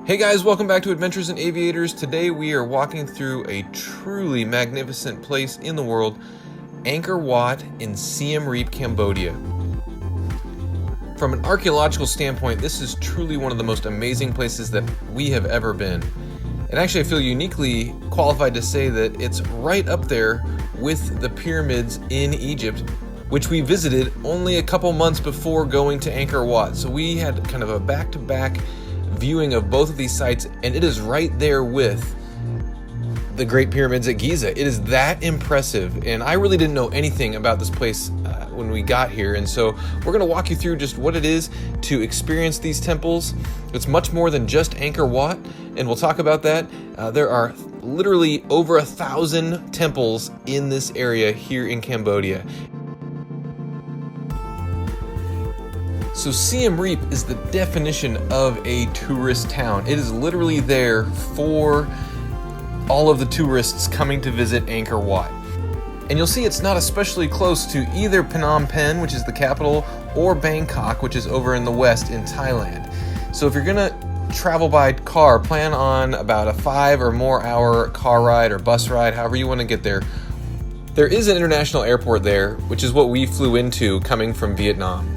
Hey guys, welcome back to Adventures in Aviators. Today we are walking through a truly magnificent place in the world, Angkor Wat in Siem Reap, Cambodia. From an archaeological standpoint, this is truly one of the most amazing places that we have ever been. And actually I feel uniquely qualified to say that it's right up there with the pyramids in Egypt, which we visited only a couple months before going to Angkor Wat. So we had kind of a back-to-back viewing of both of these sites, and it is right there with the Great Pyramids at Giza. It is that impressive, and I really didn't know anything about this place when we got here, and so we're going to walk you through just what it is to experience these temples. It's much more than just Angkor Wat, and we'll talk about that. There are literally over 1,000 temples in this area here in Cambodia. So Siem Reap is the definition of a tourist town. It is literally there for all of the tourists coming to visit Angkor Wat. And you'll see it's not especially close to either Phnom Penh, which is the capital, or Bangkok, which is over in the west in Thailand. So if you're gonna travel by car, plan on about a 5 or more hour car ride or bus ride, however you want to get there. There is an international airport there, which is what we flew into coming from Vietnam.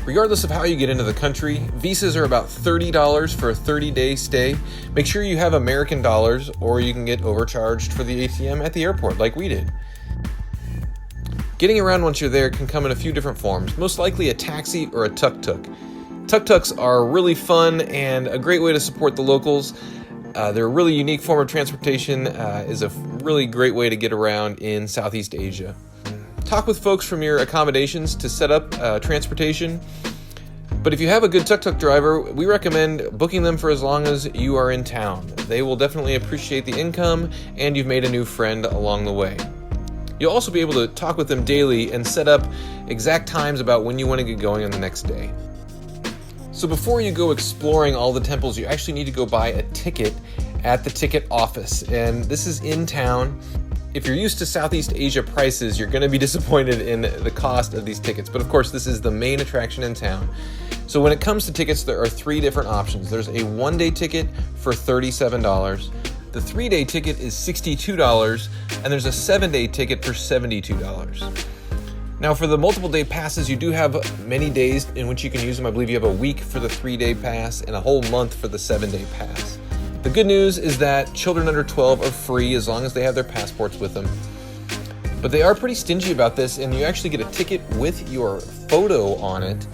Regardless of how you get into the country, visas are about $30 for a 30-day stay. Make sure you have American dollars, or you can get overcharged for the ATM at the airport like we did. Getting around once you're there can come in a few different forms, most likely a taxi or a tuk-tuk. Tuk-tuks are really fun and a great way to support the locals. They're a really unique form of transportation, is a really great way to get around in Southeast Asia. Talk with folks from your accommodations to set up transportation. But if you have a good tuk-tuk driver, we recommend booking them for as long as you are in town. They will definitely appreciate the income, and you've made a new friend along the way. You'll also be able to talk with them daily and set up exact times about when you want to get going on the next day. So before you go exploring all the temples, you actually need to go buy a ticket at the ticket office, and this is in town. If you're used to Southeast Asia prices, you're going to be disappointed in the cost of these tickets. But of course, this is the main attraction in town. So when it comes to tickets, there are 3 different options. There's a 1-day ticket for $37. The 3-day ticket is $62. And there's a 7-day ticket for $72. Now for the multiple day passes, you do have many days in which you can use them. I believe you have a week for the 3-day pass and a whole month for the 7-day pass. The good news is that children under 12 are free as long as they have their passports with them. But they are pretty stingy about this, and you actually get a ticket with your photo on it,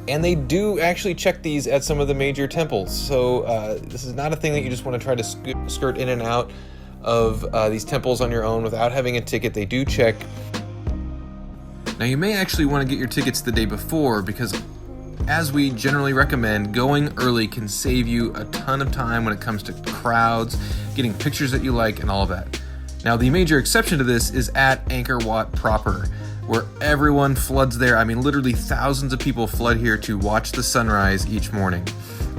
and they do actually check these at some of the major temples. So this is not a thing that you just want to try to skirt in and out of these temples on your own without having a ticket. They do check. Now you may actually want to get your tickets the day before, because as we generally recommend, going early can save you a ton of time when it comes to crowds, getting pictures that you like, and all of that. Now, the major exception to this is at Angkor Wat proper, where everyone floods there. I mean, literally thousands of people flood here to watch the sunrise each morning.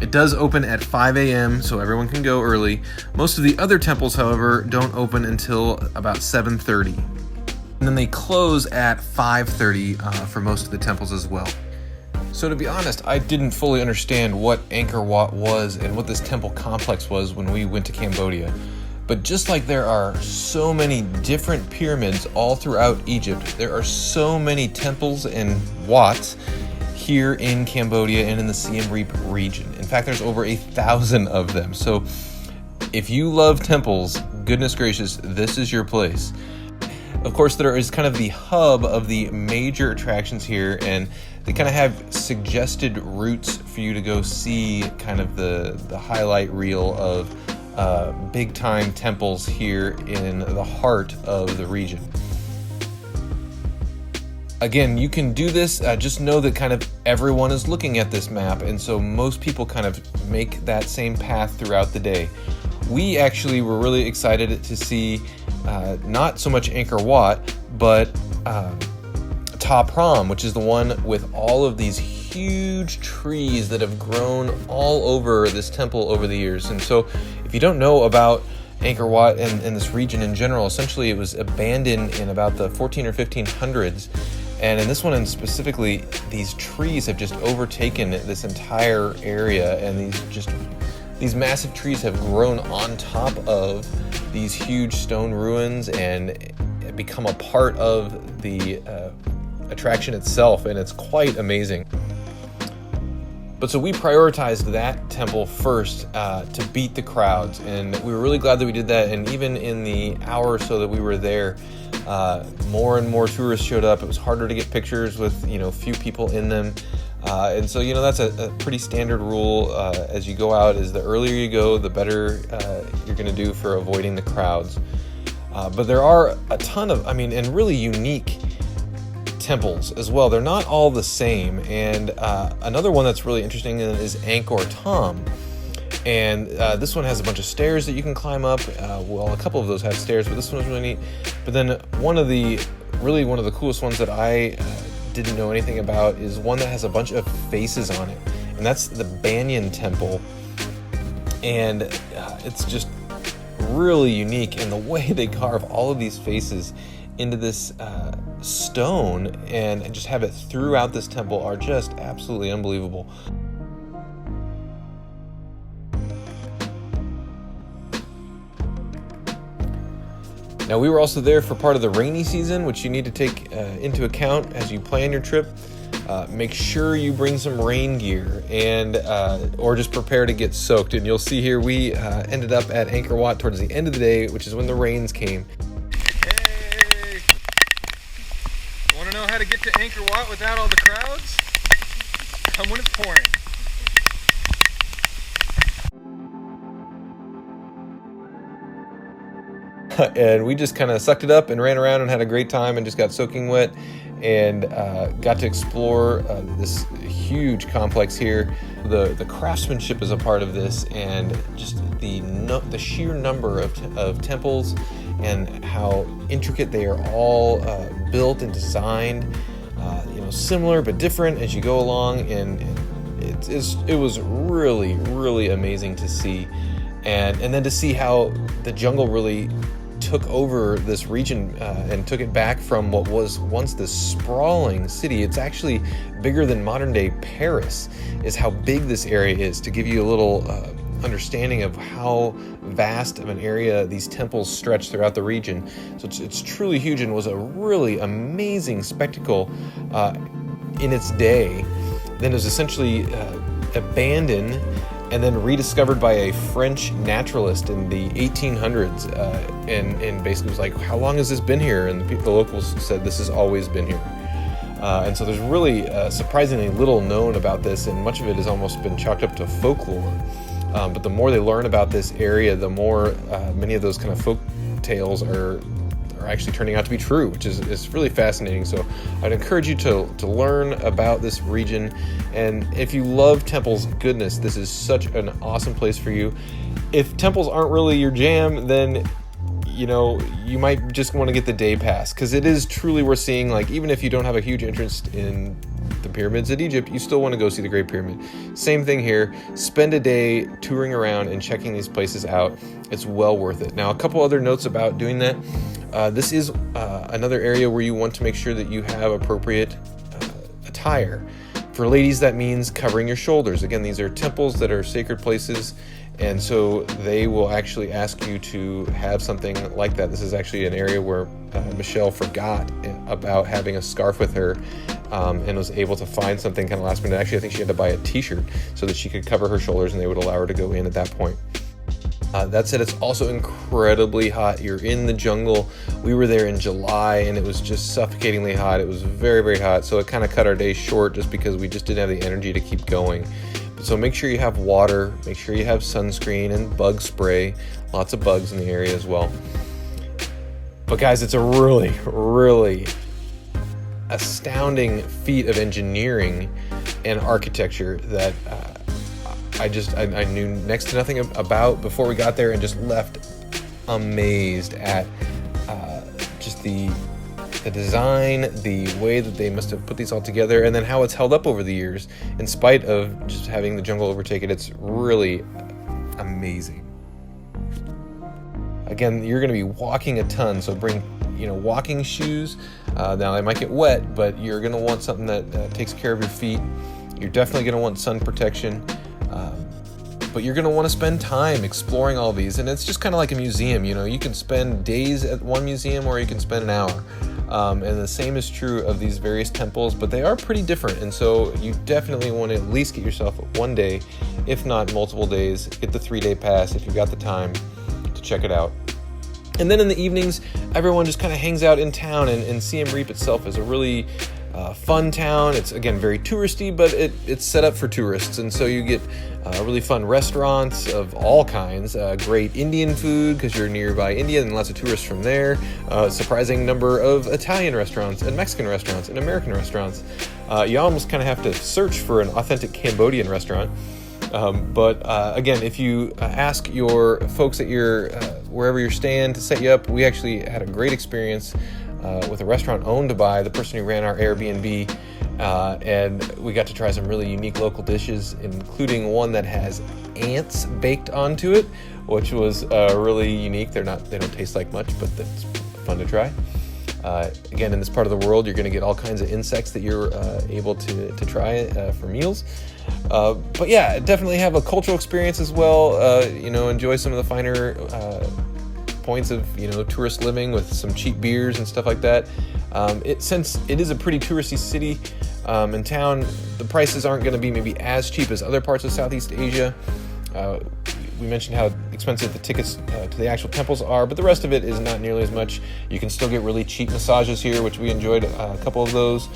It does open at 5 a.m., so everyone can go early. Most of the other temples, however, don't open until about 7:30. And then they close at 5:30 for most of the temples as well. So to be honest, I didn't fully understand what Angkor Wat was and what this temple complex was when we went to Cambodia. But just like there are so many different pyramids all throughout Egypt, there are so many temples and wats here in Cambodia and in the Siem Reap region. In fact, there's over 1,000 of them. So if you love temples, goodness gracious, this is your place. Of course, there is kind of the hub of the major attractions here, and they kind of have suggested routes for you to go see kind of the highlight reel of big time temples here in the heart of the region. Again, you can do this, just know that kind of everyone is looking at this map, and so most people kind of make that same path throughout the day. We actually were really excited to see not so much Angkor Wat, but Ta Prohm, which is the one with all of these huge trees that have grown all over this temple over the years. And so if you don't know about Angkor Wat and this region in general, essentially it was abandoned in about the 14 or 1500s. And in this one specifically, these trees have just overtaken this entire area, and these just These massive trees have grown on top of these huge stone ruins and become a part of the attraction itself, and it's quite amazing. But so we prioritized that temple first to beat the crowds, and we were really glad that we did that. And even in the hour or so that we were there, more and more tourists showed up. It was harder to get pictures with few people in them. And so, that's a pretty standard rule as you go out, is the earlier you go, the better you're going to do for avoiding the crowds. But there are a ton of, and really unique temples as well. They're not all the same. And another one that's really interesting is Angkor Thom. And this one has a bunch of stairs that you can climb up. Well, a couple of those have stairs, but this one was really neat. But then one of the coolest ones that I didn't know anything about is one that has a bunch of faces on it, and that's the Bayon temple. And it's just really unique, and the way they carve all of these faces into this stone and just have it throughout this temple are just absolutely unbelievable. Now, we were also there for part of the rainy season, which you need to take into account as you plan your trip. Make sure you bring some rain gear and or just prepare to get soaked. And you'll see here we ended up at Angkor Wat towards the end of the day, which is when the rains came. Hey! Want to know how to get to Angkor Wat without all the crowds? Come when it's pouring. And we just kind of sucked it up and ran around and had a great time and just got soaking wet and got to explore this huge complex here. The craftsmanship is a part of this, and just the sheer number of temples and how intricate they are all built and designed, similar but different as you go along, and it was really, really amazing to see. And then to see how the jungle really took over this region and took it back from what was once this sprawling city. It's actually bigger than modern day Paris, is how big this area is, to give you a little understanding of how vast of an area these temples stretch throughout the region. So it's truly huge, and was a really amazing spectacle in its day. Then it was essentially abandoned and then rediscovered by a French naturalist in the 1800s, and basically was like, how long has this been here? And the locals said this has always been here. And so there's really surprisingly little known about this, and much of it has almost been chalked up to folklore. But the more they learn about this area, the more many of those kind of folk tales are actually turning out to be true, which is really fascinating. So I'd encourage you to learn about this region, and if you love temples, goodness, this is such an awesome place for you. If temples aren't really your jam, then you might just want to get the day pass, because it is truly worth seeing. Like, even if you don't have a huge interest in the pyramids at Egypt, you still want to go see the Great Pyramid. Same thing here. Spend a day touring around and checking these places out. It's well worth it. Now, a couple other notes about doing that. This is another area where you want to make sure that you have appropriate attire. For ladies, that means covering your shoulders. Again, these are temples that are sacred places, and so they will actually ask you to have something like that. This is actually an area where Michelle forgot about having a scarf with her, and was able to find something kind of last minute. Actually, I think she had to buy a t-shirt so that she could cover her shoulders, and they would allow her to go in at that point. That said, it's also incredibly hot. You're in the jungle. We were there in July, and it was just suffocatingly hot. It was very, very hot, so it kind of cut our day short just because we just didn't have the energy to keep going. So make sure you have water, make sure you have sunscreen and bug spray. Lots of bugs in the area as well. But guys, it's a really, really astounding feat of engineering and architecture that I knew next to nothing about before we got there, and just left amazed at just the design, the way that they must have put these all together, and then how it's held up over the years in spite of just having the jungle overtake it. It's really amazing. Again, you're going to be walking a ton, so bring walking shoes. Now they might get wet, but you're going to want something that takes care of your feet. You're definitely going to want sun protection. but you're going to want to spend time exploring all these, and it's just kind of like a museum. You can spend days at one museum, or you can spend an hour. And the same is true of these various temples, but they are pretty different, and so you definitely want to at least get yourself one day, if not multiple days. Get the 3-day pass if you've got the time to check it out. And then in the evenings, everyone just kind of hangs out in town, and Siem Reap itself is a really fun town. It's, again, very touristy, but it's set up for tourists, and so you get really fun restaurants of all kinds, great Indian food because you're nearby India and lots of tourists from there, surprising number of Italian restaurants and Mexican restaurants and American restaurants. You almost kind of have to search for an authentic Cambodian restaurant. But again, if you ask your folks at your wherever you're staying to set you up, we actually had a great experience with a restaurant owned by the person who ran our Airbnb, and we got to try some really unique local dishes, including one that has ants baked onto it, which was really unique. They don't taste like much, but that's fun to try. Again, in this part of the world, you're going to get all kinds of insects that you're able to try for meals. But yeah, definitely have a cultural experience as well. Enjoy some of the finer points of tourist living with some cheap beers and stuff like that. Since it is a pretty touristy city and town, the prices aren't going to be maybe as cheap as other parts of Southeast Asia. We mentioned how expensive the tickets to the actual temples are, but the rest of it is not nearly as much. You can still get really cheap massages here, which we enjoyed a couple of those.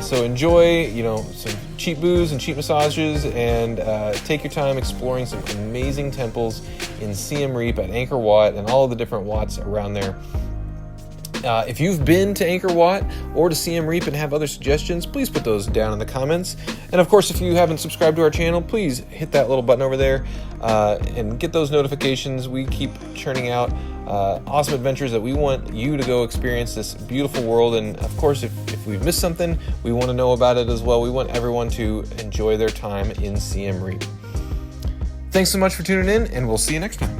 So enjoy, some cheap booze and cheap massages, and take your time exploring some amazing temples in Siem Reap, at Angkor Wat, and all of the different Wats around there. If you've been to Angkor Wat or to Siem Reap and have other suggestions, please put those down in the comments. And of course, if you haven't subscribed to our channel, please hit that little button over there and get those notifications. We keep churning out awesome adventures that we want you to go experience this beautiful world. And of course, if we've missed something, we want to know about it as well. We want everyone to enjoy their time in Siem Reap. Thanks so much for tuning in, and we'll see you next time.